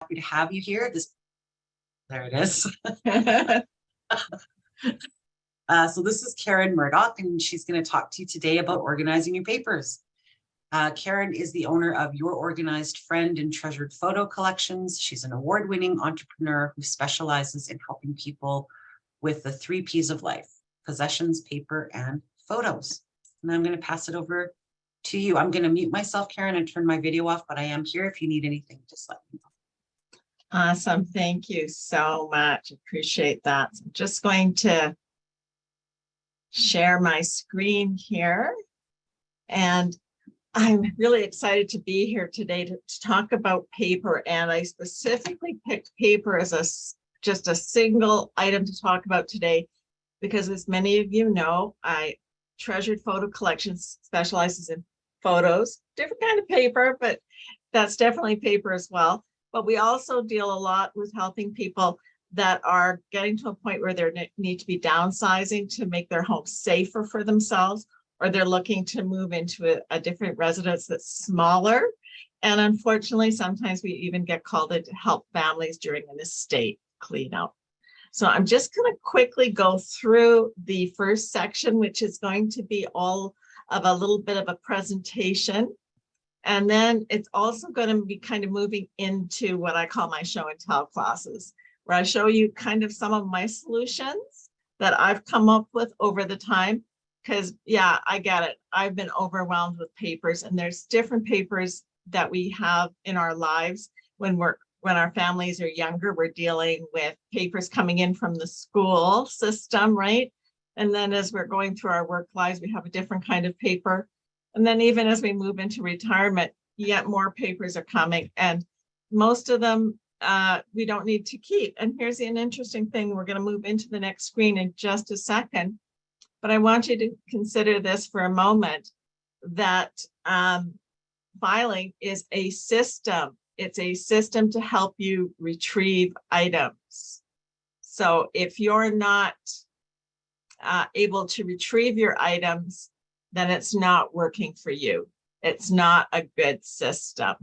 happy to have you here. There it is. So this is Karen Murdoch, and she's going to talk to you today about organizing your papers. Karen is the owner of Your Organized Friend and Treasured Photo Collections. She's an award-winning entrepreneur who specializes in helping people with the 3 Ps of life: possessions, paper, and photos. And I'm going to pass it over to you. I'm going to mute myself, Karen, and turn my video off, but I am here. If you need anything, just let me know. Awesome. Thank you so much. Appreciate that. I'm just going to share my screen here. And I'm really excited to be here today to talk about paper. And I specifically picked paper as just a single item to talk about today, because as many of you know, Treasured Photo Collections specializes in photos, different kind of paper, but that's definitely paper as well. But we also deal a lot with helping people that are getting to a point where they need to be downsizing to make their home safer for themselves, or they're looking to move into a different residence that's smaller. And unfortunately, sometimes we even get called in to help families during an estate cleanup. So I'm just going to quickly go through the first section, which is going to be all of a little bit of a presentation. And then it's also going to be kind of moving into what I call my show and tell classes, where I show you kind of some of my solutions that I've come up with over the time. Because yeah, I get it. I've been overwhelmed with papers, and there's different papers that we have in our lives. When our families are younger, we're dealing with papers coming in from the school system, right? And then as we're going through our work lives, we have a different kind of paper. And then even as we move into retirement, yet more papers are coming, and most of them we don't need to keep. And here's an interesting thing. We're going to move into the next screen in just a second. But I want you to consider this for a moment, that filing is a system. It's a system to help you retrieve items. So if you're not able to retrieve your items, then it's not working for you. It's not a good system.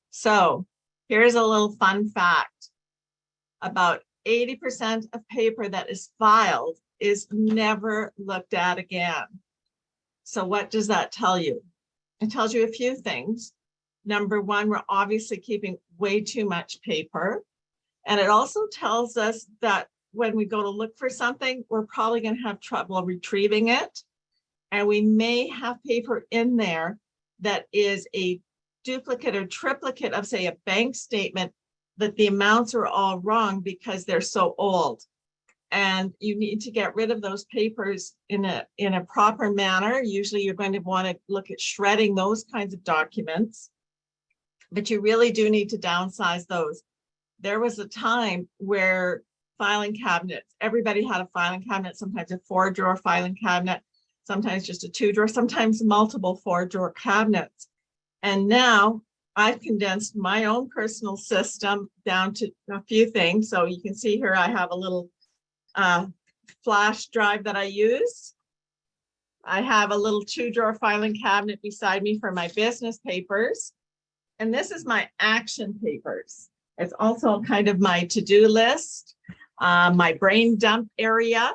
So here's a little fun fact. About 80% of paper that is filed is never looked at again. So what does that tell you? It tells you a few things. Number one, we're obviously keeping way too much paper. And it also tells us that when we go to look for something, we're probably going to have trouble retrieving it. And we may have paper in there that is a duplicate or triplicate of, say, a bank statement, that the amounts are all wrong because they're so old. And you need to get rid of those papers in a proper manner. Usually you're going to want to look at shredding those kinds of documents, but you really do need to downsize those. There was a time where filing cabinets, everybody had a filing cabinet, sometimes a 4-drawer filing cabinet, sometimes just a 2-drawer, sometimes multiple 4-drawer cabinets. And now I've condensed my own personal system down to a few things. So you can see here, I have a little flash drive that I use. I have a little 2-drawer filing cabinet beside me for my business papers. And this is my action papers. It's also kind of my to-do list, my brain dump area.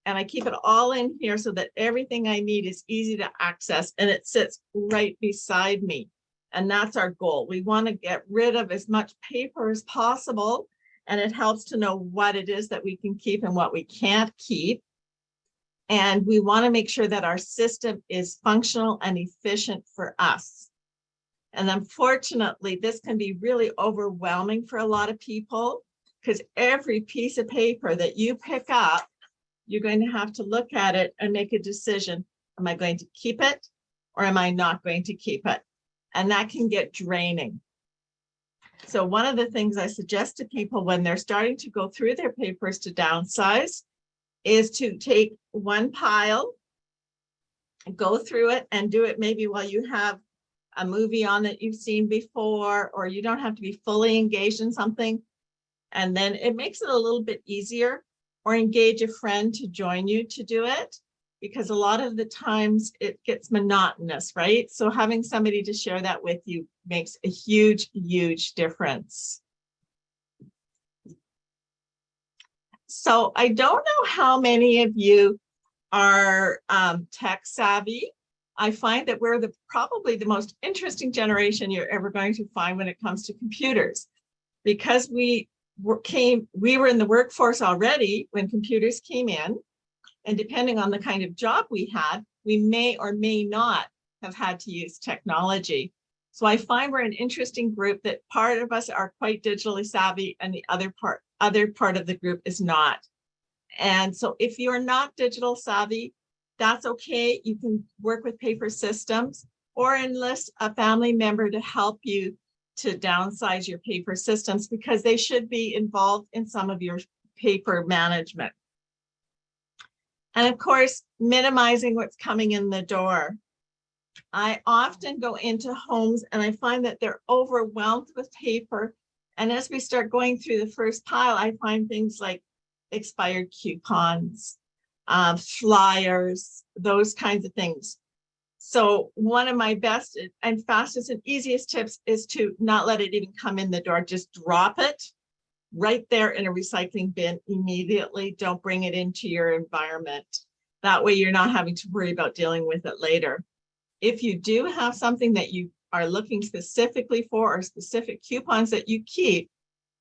And I keep it all in here so that everything I need is easy to access, and it sits right beside me. And that's our goal. We want to get rid of as much paper as possible, and it helps to know what it is that we can keep and what we can't keep. And we want to make sure that our system is functional and efficient for us. And unfortunately, this can be really overwhelming for a lot of people, because every piece of paper that you pick up, you're going to have to look at it and make a decision. Am I going to keep it, or am I not going to keep it? And that can get draining. So one of the things I suggest to people when they're starting to go through their papers to downsize is to take one pile, go through it, and do it maybe while you have a movie on that you've seen before, or you don't have to be fully engaged in something. And then it makes it a little bit easier, or engage a friend to join you to do it, because a lot of the times it gets monotonous, right? So having somebody to share that with you makes a huge, huge difference. So I don't know how many of you are tech savvy. I find that we're probably the most interesting generation you're ever going to find when it comes to computers, because we were in the workforce already when computers came in, and depending on the kind of job we had, we may or may not have had to use technology. So I find we're an interesting group, that part of us are quite digitally savvy and the other part of the group is not. And so if you're not digital savvy, that's okay. You can work with paper systems or enlist a family member to help you to downsize your paper systems, because they should be involved in some of your paper management. And of course, minimizing what's coming in the door. I often go into homes and I find that they're overwhelmed with paper. And as we start going through the first pile, I find things like expired coupons, flyers, those kinds of things. So one of my best and fastest and easiest tips is to not let it even come in the door. Just drop it right there in a recycling bin immediately. Don't bring it into your environment. That way you're not having to worry about dealing with it later. If you do have something that you are looking specifically for, or specific coupons that you keep,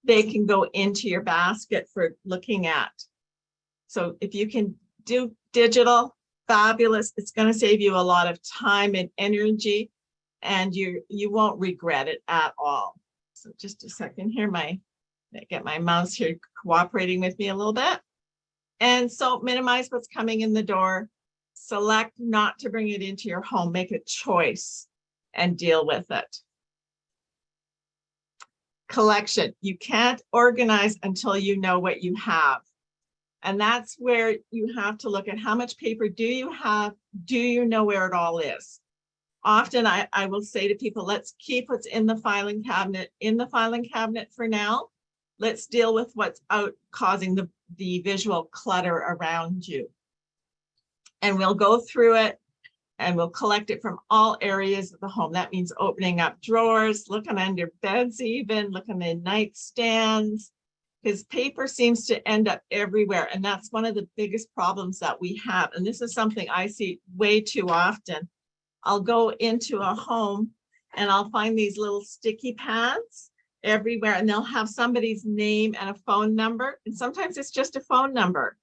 they can go into your basket for looking at. So if you can do digital, fabulous. It's going to save you a lot of time and energy, and you won't regret it at all. So just a second here, get my mouse here cooperating with me a little bit. And so minimize what's coming in the door. Select not to bring it into your home. Make a choice and deal with it. Collection. You can't organize until you know what you have. And that's where you have to look at how much paper do you have? Do you know where it all is? Often I will say to people, let's keep what's in the filing cabinet for now. Let's deal with what's out causing the visual clutter around you. And we'll go through it and we'll collect it from all areas of the home. That means opening up drawers, looking under beds even, looking in nightstands, because paper seems to end up everywhere. And that's one of the biggest problems that we have. And this is something I see way too often. I'll go into a home and I'll find these little sticky pads everywhere, and they'll have somebody's name and a phone number. And sometimes it's just a phone number.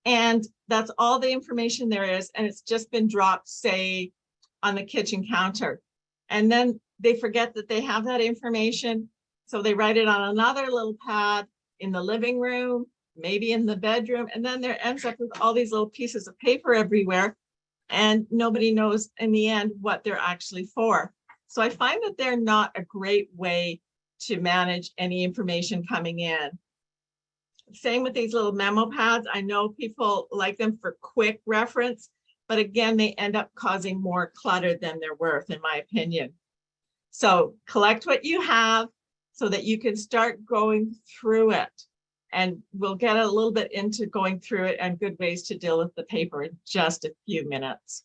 And that's all the information there is. And it's just been dropped, say, on the kitchen counter. And then they forget that they have that information. So they write it on another little pad in the living room, maybe in the bedroom. And then there ends up with all these little pieces of paper everywhere. And nobody knows in the end what they're actually for. So I find that they're not a great way to manage any information coming in. Same with these little memo pads. I know people like them for quick reference, but again, they end up causing more clutter than they're worth, in my opinion. So collect what you have so that you can start going through it. And we'll get a little bit into going through it and good ways to deal with the paper in just a few minutes.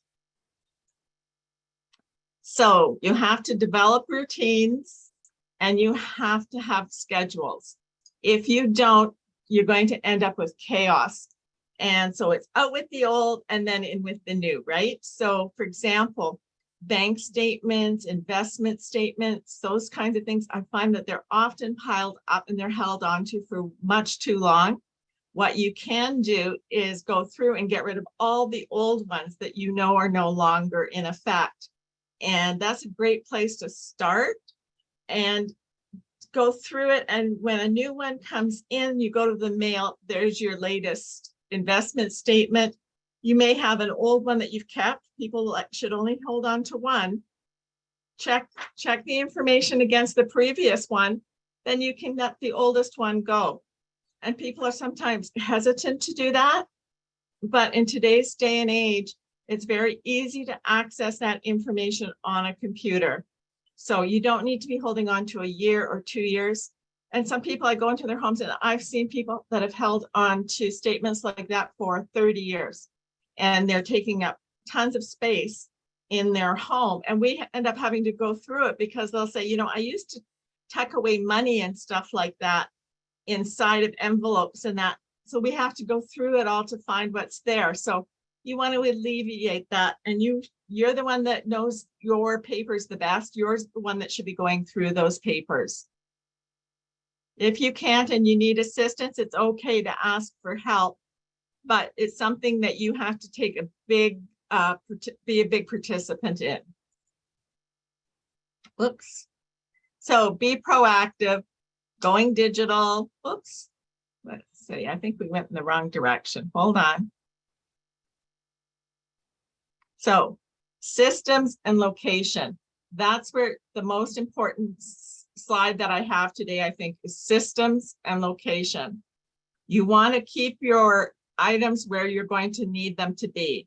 So you have to develop routines and you have to have schedules. If you don't, you're going to end up with chaos. And so it's out with the old and then in with the new, right? So for example, bank statements, investment statements, those kinds of things, I find that they're often piled up and they're held onto for much too long. What you can do is go through and get rid of all the old ones that you know are no longer in effect. And that's a great place to start and go through it. And when a new one comes in, you go to the mail, there's your latest investment statement. You may have an old one that you've kept. People should only hold on to one. Check the information against the previous one, then you can let the oldest one go. And people are sometimes hesitant to do that. But in today's day and age, it's very easy to access that information on a computer. So you don't need to be holding on to a year or 2 years. And some people, I go into their homes and I've seen people that have held on to statements like that for 30 years. and they're taking up tons of space in their home. And we end up having to go through it because they'll say, you know, I used to tuck away money and stuff like that inside of envelopes and that. So we have to go through it all to find what's there. So you want to alleviate that. And you're the one that knows your papers the best. You're the one that should be going through those papers. If you can't and you need assistance, it's okay to ask for help, but it's something that you have to take a big, be a big participant in. Whoops. So be proactive, going digital. Whoops. Let's see, I think we went in the wrong direction. Hold on. So systems and location. That's where the most important slide that I have today, I think, is systems and location. You want to keep your items where you're going to need them to be.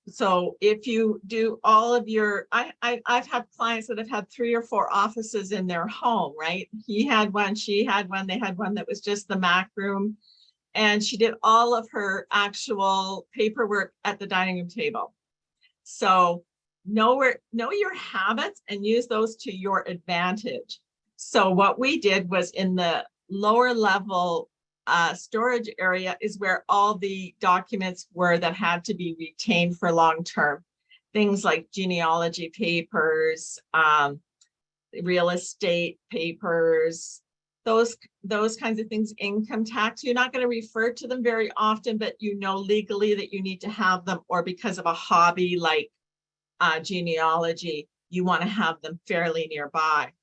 So if you do all of your, I've had clients that have had 3 or 4 offices in their home, right? He had one, she had one, they had one that was just the Mac room. And she did all of her actual paperwork at the dining room table. So know your habits and use those to your advantage. So what we did was in the lower level storage area is where all the documents were that had to be retained for long term. Things like genealogy papers, real estate papers, those kinds of things, income tax. You're not going to refer to them very often, but you know legally that you need to have them, or because of a hobby like genealogy, you want to have them fairly nearby.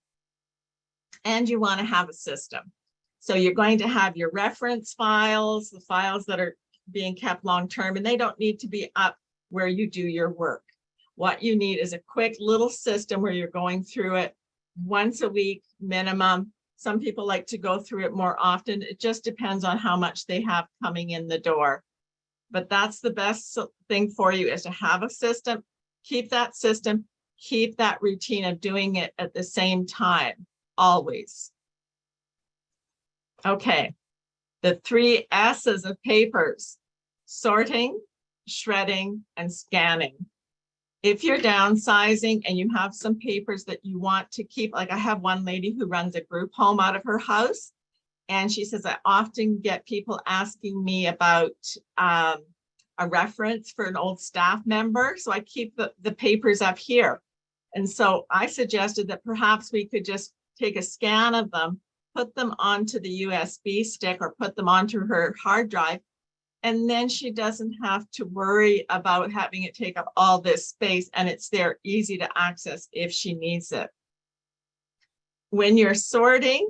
And you want to have a system. So you're going to have your reference files, the files that are being kept long-term, and they don't need to be up where you do your work. What you need is a quick little system where you're going through it once a week minimum. Some people like to go through it more often. It just depends on how much they have coming in the door. But that's the best thing for you, is to have a system, keep that system, keep that routine of doing it at the same time, always. Okay, the 3 S's of papers: sorting, shredding, and scanning. If you're downsizing and you have some papers that you want to keep, like I have one lady who runs a group home out of her house, and she says, I often get people asking me about a reference for an old staff member. So I keep the papers up here. And so I suggested that perhaps we could just take a scan of them, put them onto the USB stick or put them onto her hard drive. And then she doesn't have to worry about having it take up all this space, and it's there easy to access if she needs it. When you're sorting,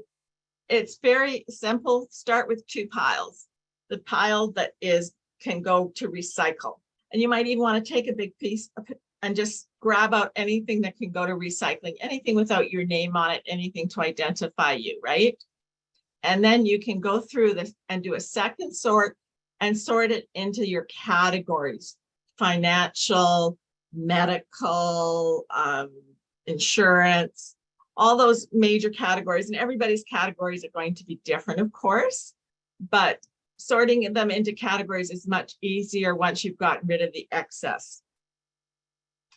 it's very simple. Start with 2 piles. The pile that can go to recycle. And you might even want to take a big piece and just grab out anything that can go to recycling, anything without your name on it, anything to identify you, right? And then you can go through this and do a second sort and sort it into your categories: financial, medical, insurance, all those major categories. And everybody's categories are going to be different, of course, but sorting them into categories is much easier once you've gotten rid of the excess.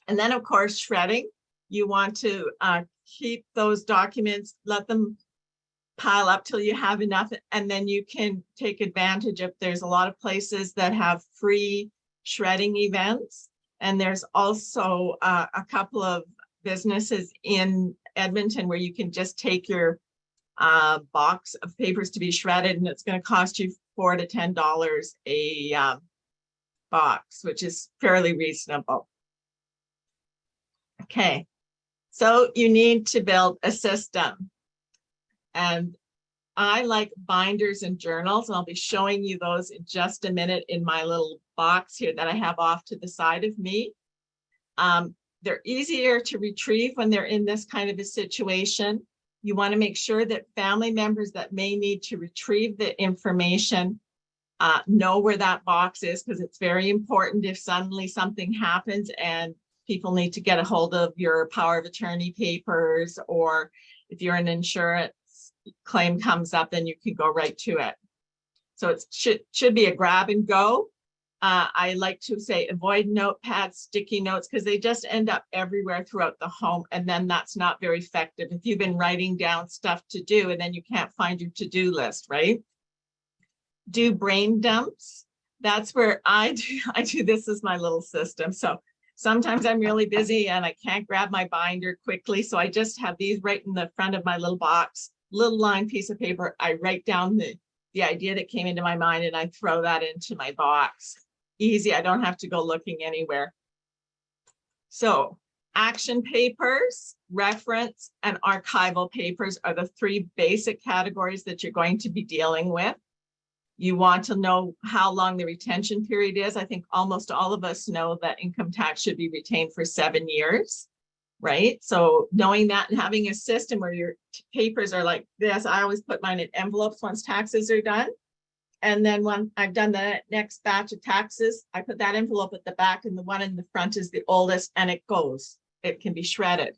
And then, of course, shredding. You want to keep those documents, let them pile up till you have enough, and then you can take advantage of, there's a lot of places that have free shredding events. And there's also a couple of businesses in Edmonton where you can just take your box of papers to be shredded, and it's going to cost you $4 to $10 a box, which is fairly reasonable. Okay, so you need to build a system. And I like binders and journals, and I'll be showing you those in just a minute in my little box here that I have off to the side of me. They're easier to retrieve when they're in this kind of a situation. You want to make sure that family members that may need to retrieve the information know where that box is, because it's very important if suddenly something happens and people need to get a hold of your power of attorney papers, or if you're an insurance claim comes up, then you can go right to it. So it should be a grab and go. I like to say avoid notepads, sticky notes, because they just end up everywhere throughout the home. And then that's not very effective. If you've been writing down stuff to do and then you can't find your to-do list, right? Do brain dumps. That's where I do this as my little system. So sometimes I'm really busy and I can't grab my binder quickly. So I just have these right in the front of my little box, little line piece of paper. I write down the idea that came into my mind and I throw that into my box. Easy. I don't have to go looking anywhere. So action papers, reference, and archival papers are the three basic categories that you're going to be dealing with. You want to know how long the retention period is. I think almost all of us know that income tax should be retained for 7 years, right? So knowing that and having a system where your papers are like this, I always put mine in envelopes once taxes are done. And then when I've done the next batch of taxes, I put that envelope at the back and the one in the front is the oldest and it goes. It can be shredded.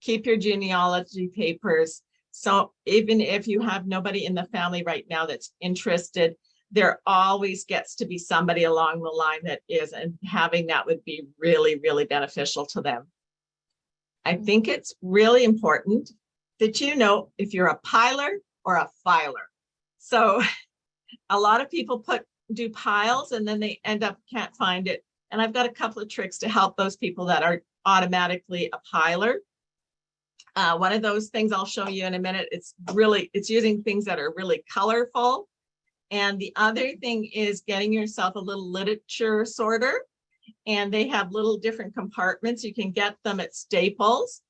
Keep your genealogy papers. So even if you have nobody in the family right now that's interested, there always gets to be somebody along the line that is, and having that would be really, really beneficial to them. I think it's really important that you know if you're a piler or a filer. So a lot of people do piles and then they end up can't find it. And I've got a couple of tricks to help those people that are automatically a piler. One of those things I'll show you in a minute. It's using things that are really colorful. And the other thing is getting yourself a little literature sorter. And they have little different compartments. You can get them at Staples.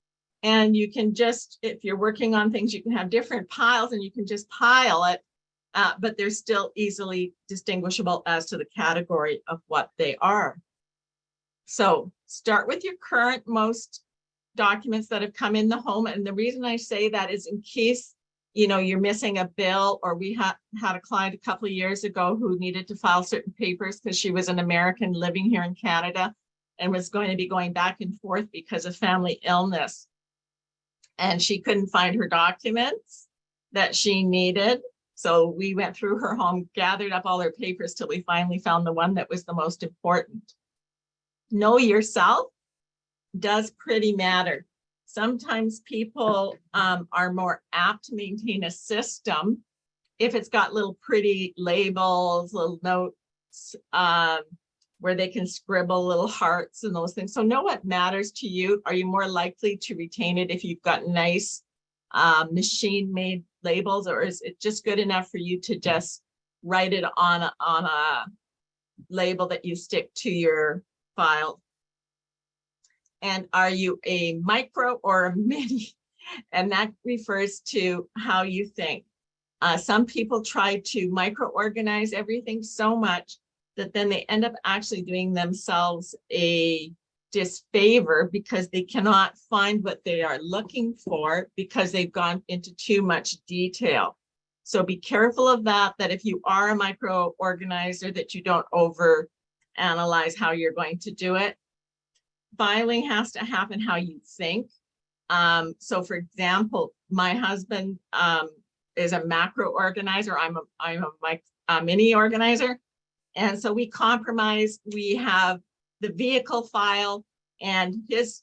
And you can just, if you're working on things, you can have different piles and you can just pile it. But they're still easily distinguishable as to the category of what they are. So start with your current most documents that have come in the home. And the reason I say that is in case, you're missing a bill, or we had a client a couple of years ago who needed to file certain papers because she was an American living here in Canada and was going to be going back and forth because of family illness. And she couldn't find her documents that she needed. So we went through her home, gathered up all her papers till we finally found the one that was the most important. Know yourself does pretty matter. Sometimes people are more apt to maintain a system if it's got little pretty labels, little notes where they can scribble little hearts and those things. So know what matters to you. Are you more likely to retain it if you've got nice machine-made labels, or is it just good enough for you to just write it on a label that you stick to your file? And are you a micro or a mini? And that refers to how you think. Some people try to micro-organize everything so much that then they end up actually doing themselves a disfavor because they cannot find what they are looking for because they've gone into too much detail. So be careful of that if you are a micro-organizer, that you don't over-analyze how you're going to do it. Filing has to happen how you think. So for example, my husband is a macro organizer. I'm a mini organizer. And so we compromise. We have the vehicle file, and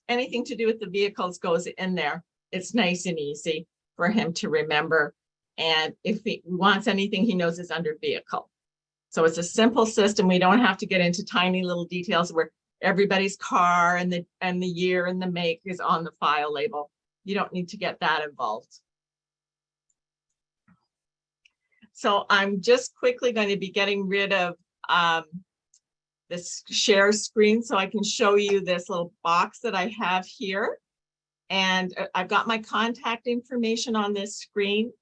anything to do with the vehicles goes in there. It's nice and easy for him to remember. And if he wants anything, he knows it's under vehicle. So it's a simple system. We don't have to get into tiny little details where everybody's car and the year and the make is on the file label. You don't need to get that involved. So I'm just quickly going to be getting rid of this share screen so I can show you this little box that I have here. And I've got my contact information on this screen.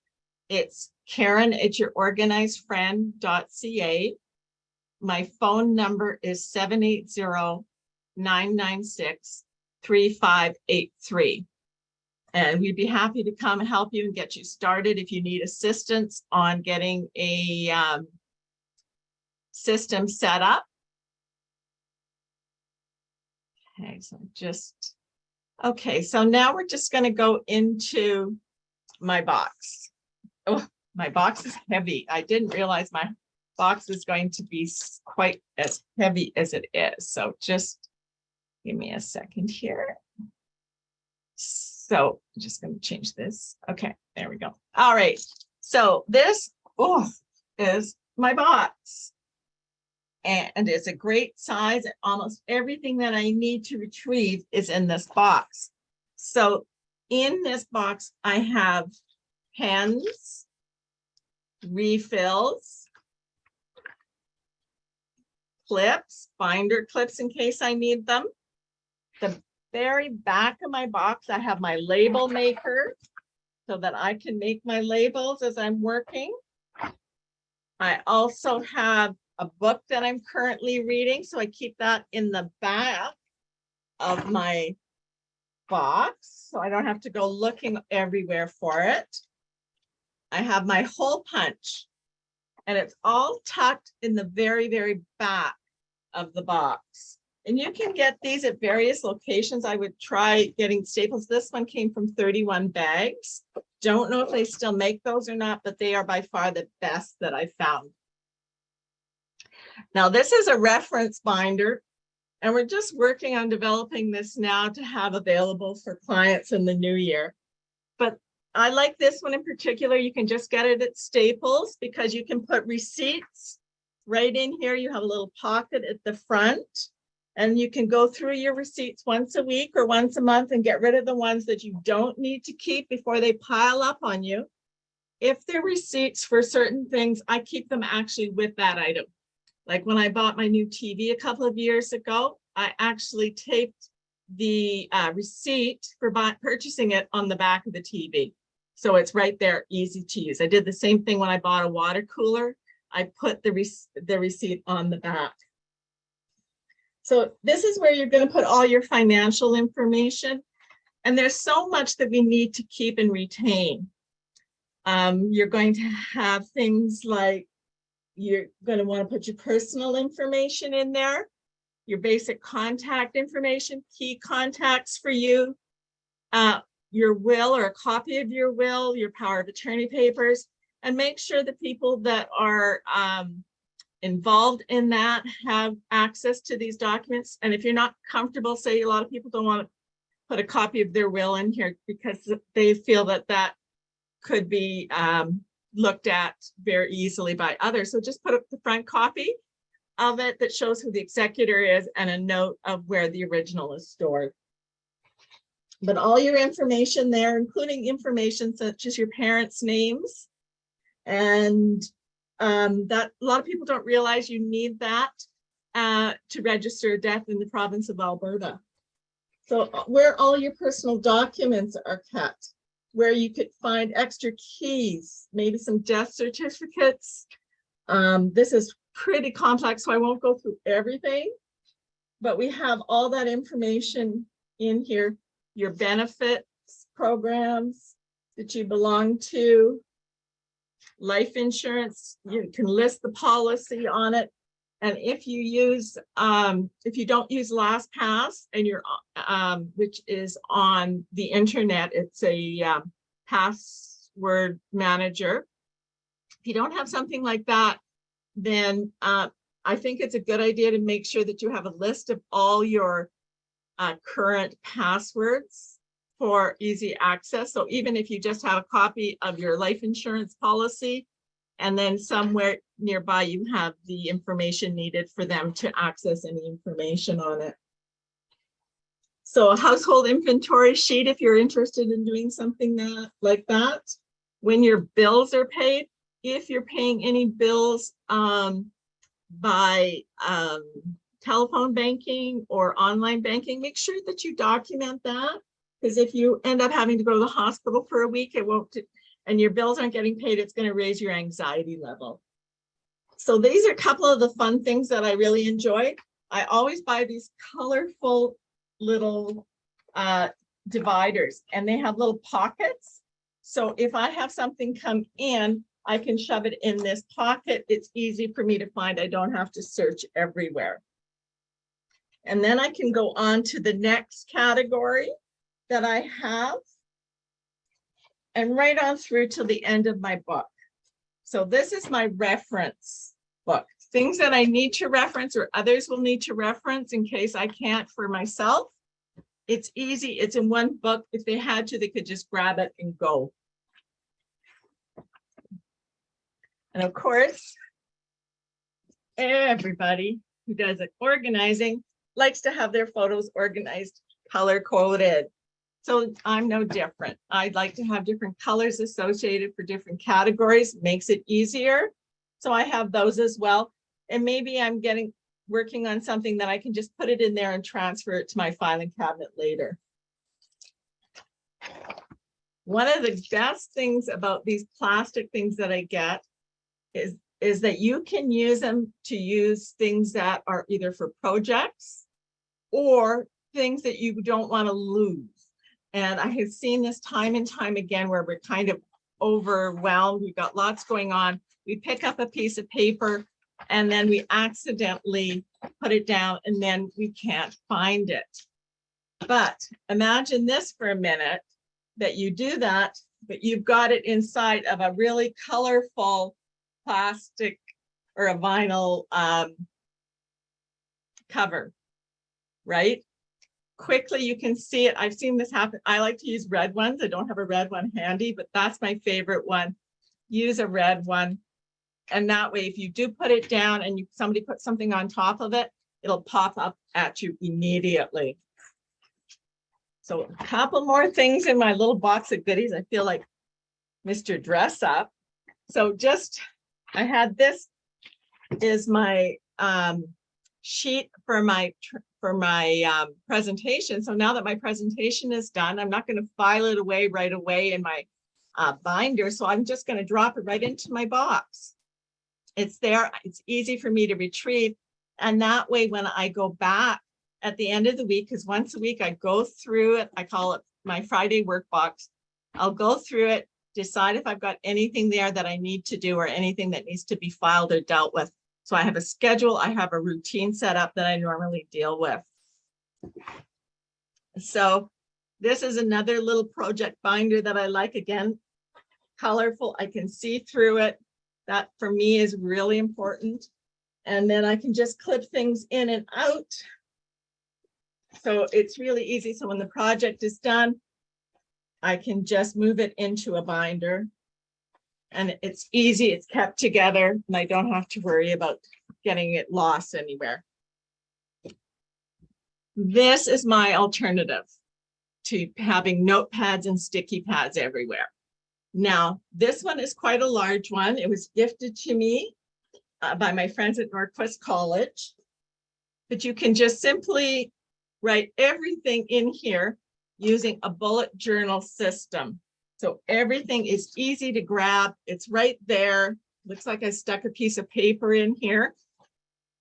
It's Karen@yourorganizedfriend.ca. My phone number is 780-996-3583. And we'd be happy to come help you and get you started if you need assistance on getting a system set up. Okay, so now we're just going to go into my box. Oh, my box is heavy. I didn't realize my box is going to be quite as heavy as it is. So just give me a second here. So I'm just going to change this. Okay, there we go. All right. So this is my box. And it's a great size. Almost everything that I need to retrieve is in this box. So in this box, I have pens, refills, clips, binder clips in case I need them. The very back of my box, I have my label maker so that I can make my labels as I'm working. I also have a book that I'm currently reading, so I keep that in the back of my box, so I don't have to go looking everywhere for it. I have my hole punch, and it's all tucked in the very, very back of the box. And you can get these at various locations. I would try getting Staples. This one came from 31 Bags. Don't know if they still make those or not, but they are by far the best that I found. Now, this is a reference binder, and we're just working on developing this now to have available for clients in the new year. But I like this one in particular. You can just get it at Staples because you can put receipts right in here. You have a little pocket at the front, and you can go through your receipts once a week or once a month and get rid of the ones that you don't need to keep before they pile up on you. If they're receipts for certain things, I keep them actually with that item. Like when I bought my new TV a couple of years ago, I actually taped the receipt for purchasing it on the back of the TV. So it's right there, easy to use. I did the same thing when I bought a water cooler. I put the receipt on the back. So this is where you're going to put all your financial information. And there's so much that we need to keep and retain. You're going to have things like you're going to want to put your personal information in there, your basic contact information, key contacts for you, your will or a copy of your will, your power of attorney papers, and make sure the people that are involved in that have access to these documents. And if you're not comfortable, say a lot of people don't want to put a copy of their will in here because they feel that that could be looked at very easily by others. So just put up the front copy of it that shows who the executor is and a note of where the original is stored. But all your information there, including information such as your parents' names, and that a lot of people don't realize you need that to register a death in the province of Alberta. So where all your personal documents are kept, where you could find extra keys, maybe some death certificates. This is pretty complex, so I won't go through everything, but we have all that information in here. Your benefits programs that you belong to, life insurance, you can list the policy on it. And if you use, if you don't use LastPass and you're, which is on the internet, it's a password manager. If you don't have something like that, then I think it's a good idea to make sure that you have a list of all your current passwords for easy access. So even if you just have a copy of your life insurance policy, and then somewhere nearby you have the information needed for them to access any information on it. So a household inventory sheet, if you're interested in doing something like that. When your bills are paid, if you're paying any bills by telephone banking or online banking, make sure that you document that, because if you end up having to go to the hospital for a week, it won't, and your bills aren't getting paid, it's going to raise your anxiety level. So these are a couple of the fun things that I really enjoy. I always buy these colorful little dividers, and they have little pockets. So if I have something come in, I can shove it in this pocket. It's easy for me to find. I don't have to search everywhere. And then I can go on to the next category that I have, and right on through to the end of my book. So this is my reference book. Things that I need to reference or others will need to reference in case I can't for myself. It's easy. It's in one book. If they had to, they could just grab it and go. And of course, everybody who does organizing likes to have their photos organized, color coded. So I'm no different. I'd like to have different colors associated for different categories, makes it easier. So I have those as well. And maybe I'm working on something that I can just put it in there and transfer it to my filing cabinet later. One of the best things about these plastic things that I get is that you can use them to use things that are either for projects or things that you don't want to lose. And I have seen this time and time again where we're kind of overwhelmed. We've got lots going on. We pick up a piece of paper and then we accidentally put it down and then we can't find it. But imagine this for a minute, that you do that, but you've got it inside of a really colorful plastic or a vinyl cover, right? Quickly, you can see it. I've seen this happen. I like to use red ones. I don't have a red one handy, but that's my favorite one. Use a red one. And that way, if you do put it down and somebody puts something on top of it, it'll pop up at you immediately. So a couple more things in my little box of goodies. I feel like Mr. Dress Up. So I had this is my sheet for my presentation. So now that my presentation is done, I'm not going to file it away right away in my binder. So I'm just going to drop it right into my box. It's there. It's easy for me to retrieve. And that way, when I go back at the end of the week, because once a week I go through it, I call it my Friday work box. I'll go through it, decide if I've got anything there that I need to do or anything that needs to be filed or dealt with. So I have a schedule, I have a routine set up that I normally deal with. So this is another little project binder that I like. Again, colorful, I can see through it. That for me is really important. And then I can just clip things in and out. So it's really easy. So when the project is done, I can just move it into a binder. And it's easy, it's kept together, and I don't have to worry about getting it lost anywhere. This is my alternative to having notepads and sticky pads everywhere. Now, this one is quite a large one. It was gifted to me by my friends at Northwest College. But you can just simply write everything in here using a bullet journal system. So everything is easy to grab. It's right there. Looks like I stuck a piece of paper in here.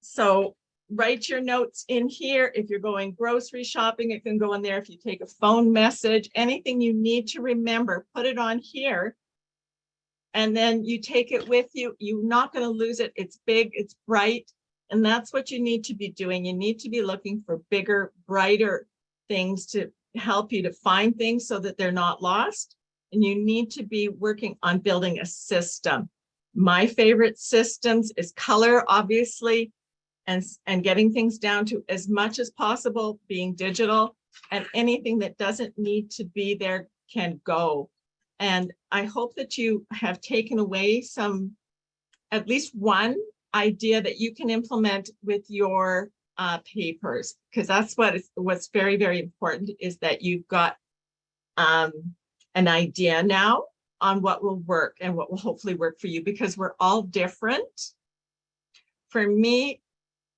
So write your notes in here. If you're going grocery shopping, it can go in there. If you take a phone message, anything you need to remember, put it on here. And then you take it with you. You're not going to lose it. It's big, it's bright. And that's what you need to be doing. You need to be looking for bigger, brighter things to help you to find things so that they're not lost. And you need to be working on building a system. My favorite systems is color, obviously, and getting things down to as much as possible being digital, and anything that doesn't need to be there can go. And I hope that you have taken away at least one idea that you can implement with your papers, because that's what's very, very important, is that you've got an idea now on what will work and what will hopefully work for you, because we're all different. For me,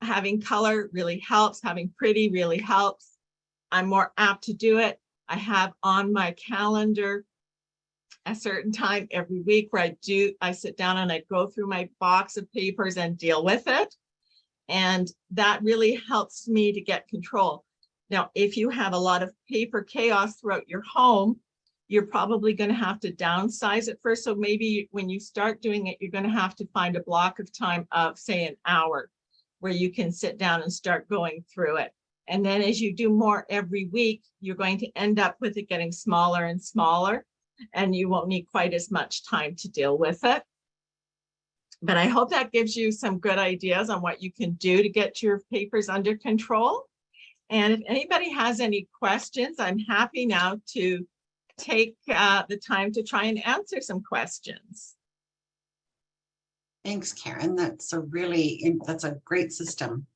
having color really helps, having pretty really helps. I'm more apt to do it. I have on my calendar a certain time every week where I sit down and I go through my box of papers and deal with it. And that really helps me to get control. Now, if you have a lot of paper chaos throughout your home, you're probably going to have to downsize it first. So maybe when you start doing it, you're going to have to find a block of time of, say, an hour where you can sit down and start going through it. And then as you do more every week, you're going to end up with it getting smaller and smaller, and you won't need quite as much time to deal with it. But I hope that gives you some good ideas on what you can do to get your papers under control. And if anybody has any questions, I'm happy now to take the time to try and answer some questions. Thanks, Karen. That's a great system.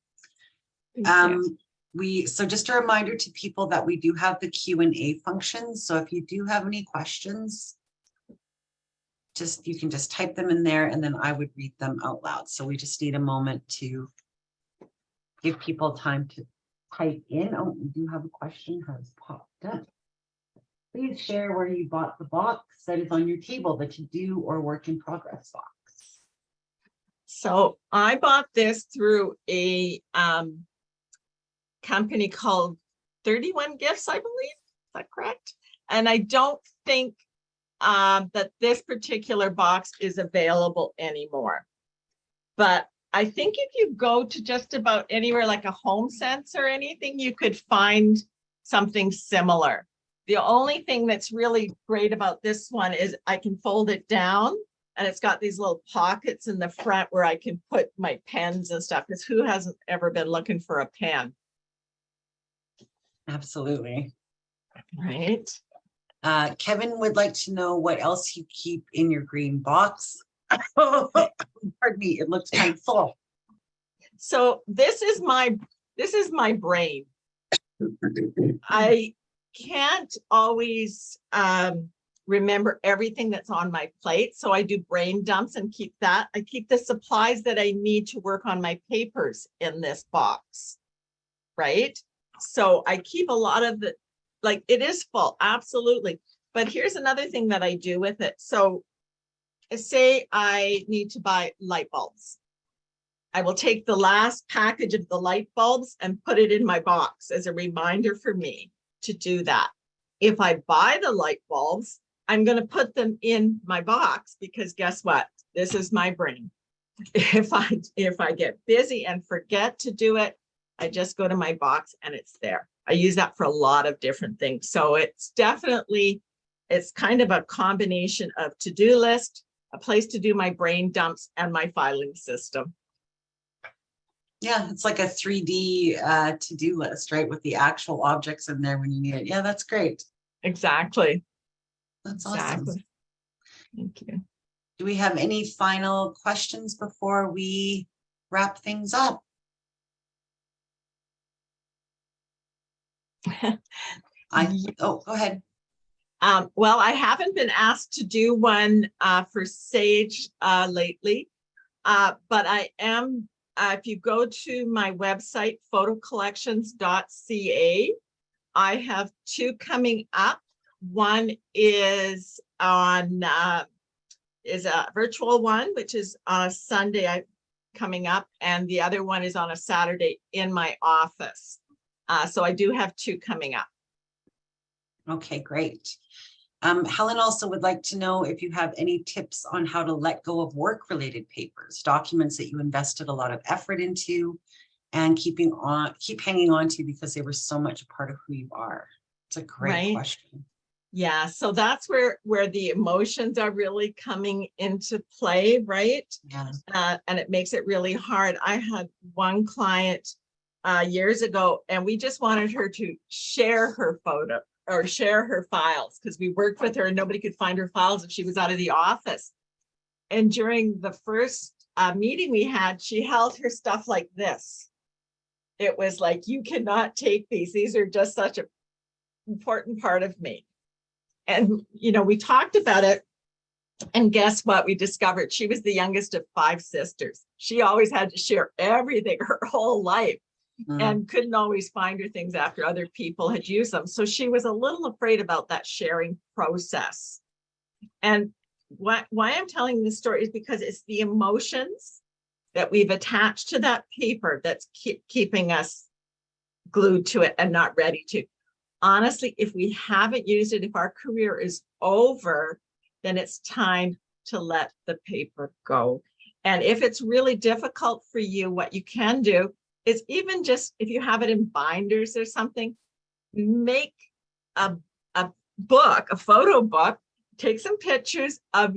Thank you. So just a reminder to people that we do have the Q&A function. So if you do have any questions, you can just type them in there and then I would read them out loud. So we just need a moment to give people time to type in. Oh, we do have a question has popped up. Please share where you bought the box that is on your table, the to-do or work in progress box. So I bought this through a company called 31 Gifts, I believe. Is that correct? And I don't think that this particular box is available anymore. But I think if you go to just about anywhere like a Home Sense or anything, you could find something similar. The only thing that's really great about this one is I can fold it down and it's got these little pockets in the front where I can put my pens and stuff, because who hasn't ever been looking for a pen? Absolutely. Right. Kevin would like to know what else you keep in your green box. Pardon me, it looks kind of full. So this is my brain. I can't always remember everything that's on my plate. So I do brain dumps and keep that. I keep the supplies that I need to work on my papers in this box, right? So I keep a lot of the, like, it is full, absolutely. But here's another thing that I do with it. So say I need to buy light bulbs. I will take the last package of the light bulbs and put it in my box as a reminder for me to do that. If I buy the light bulbs, I'm going to put them in my box, because guess what? This is my brain. If I get busy and forget to do it, I just go to my box and it's there. I use that for a lot of different things. So it's kind of a combination of to-do list, a place to do my brain dumps, and my filing system. Yeah, it's like a 3D to-do list, right? With the actual objects in there when you need it. Yeah, that's great. Exactly. That's Exactly. awesome. Thank you. Do we have any final questions before we wrap things up? Go ahead. Well, I haven't been asked to do one for Sage lately, but I am, if you go to my website, photocollections.ca, I have two coming up. One is a virtual one, which is on a Sunday coming up, and the other one is on a Saturday in my office. So I do have two coming up. Okay, great. Helen also would like to know if you have any tips on how to let go of work-related papers, documents that you invested a lot of effort into and keep hanging on to because they were so much a part of who you are. It's a great question. Yeah, so that's where the emotions are really coming into play, right? Yeah. And it makes it really hard. I had one client years ago, and we just wanted her to share her photo or share her files, because we worked with her and nobody could find her files if she was out of the office. And during the first meeting we had, she held her stuff like this. It was like, you cannot take these. These are just such an important part of me. And, we talked about it. And guess what? We discovered she was the youngest of 5 sisters. She always had to share everything her whole life. And couldn't always find her things after other people had used them. So she was a little afraid about that sharing process. And why I'm telling this story is because it's the emotions that we've attached to that paper that's keeping us glued to it and not ready to. Honestly, if we haven't used it, if our career is over, then it's time to let the paper go. And if it's really difficult for you, what you can do is, even just if you have it in binders or something, make a book, a photo book, take some pictures of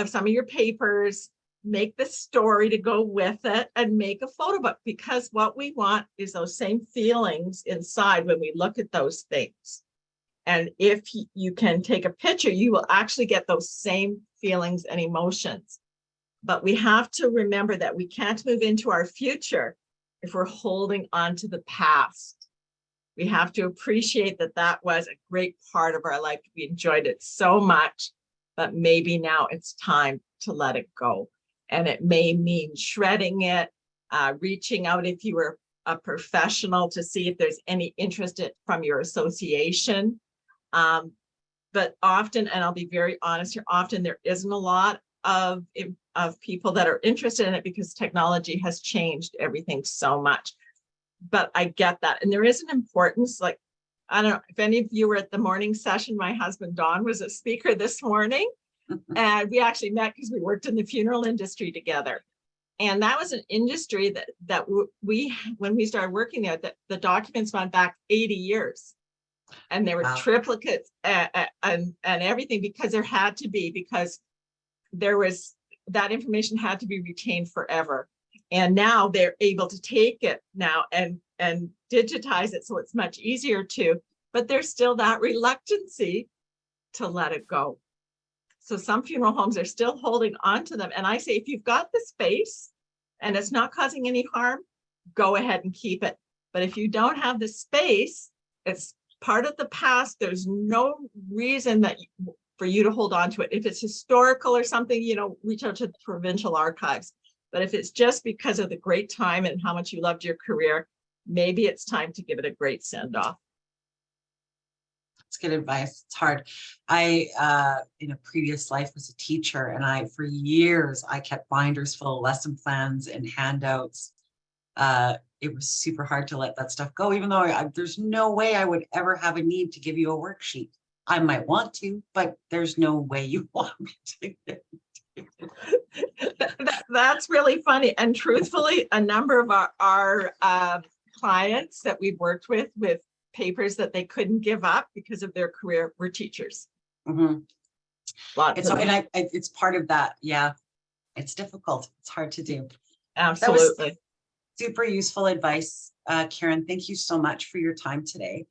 some of your papers, make the story to go with it, and make a photo book, because what we want is those same feelings inside when we look at those things. And if you can take a picture, you will actually get those same feelings and emotions. But we have to remember that we can't move into our future if we're holding on to the past. We have to appreciate that that was a great part of our life. We enjoyed it so much, but maybe now it's time to let it go. And it may mean shredding it, reaching out if you were a professional to see if there's any interest from your association. But often, and I'll be very honest here, often there isn't a lot of people that are interested in it because technology has changed everything so much. But I get that. And there is an importance, like, I don't know if any of you were at the morning session. My husband, Don, was a speaker this morning. And we actually met because we worked in the funeral industry together. And that was an industry that we, when we started working there, that the documents went back 80 years. And there were triplicates and everything, because there had to be, because there was, that information had to be retained forever. And now they're able to take it now and digitize it, so it's much easier to, but there's still that reluctancy to let it go. So some funeral homes are still holding on to them. And I say, if you've got the space and it's not causing any harm, go ahead and keep it. But if you don't have the space, it's part of the past. There's no reason for you to hold on to it. If it's historical or something, reach out to the provincial archives. But if it's just because of the great time and how much you loved your career, maybe it's time to give it a great send off. That's good advice. It's hard. I, in a previous life, was a teacher, and for years, I kept binders full of lesson plans and handouts. It was super hard to let that stuff go, even though there's no way I would ever have a need to give you a worksheet. I might want to, but there's no way you want me to. That's really funny. And truthfully, a number of our clients that we've worked with papers that they couldn't give up because of their career were teachers. Mm-hmm. And it's part of that. Yeah, it's difficult. It's hard to do. Absolutely. That was super useful advice. Karen, thank you so much for your time today.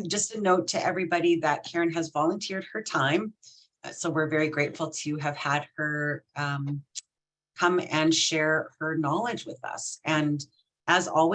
Just a note to everybody that Karen has volunteered her time. So we're very grateful to have had her come and share her knowledge with us. And as always,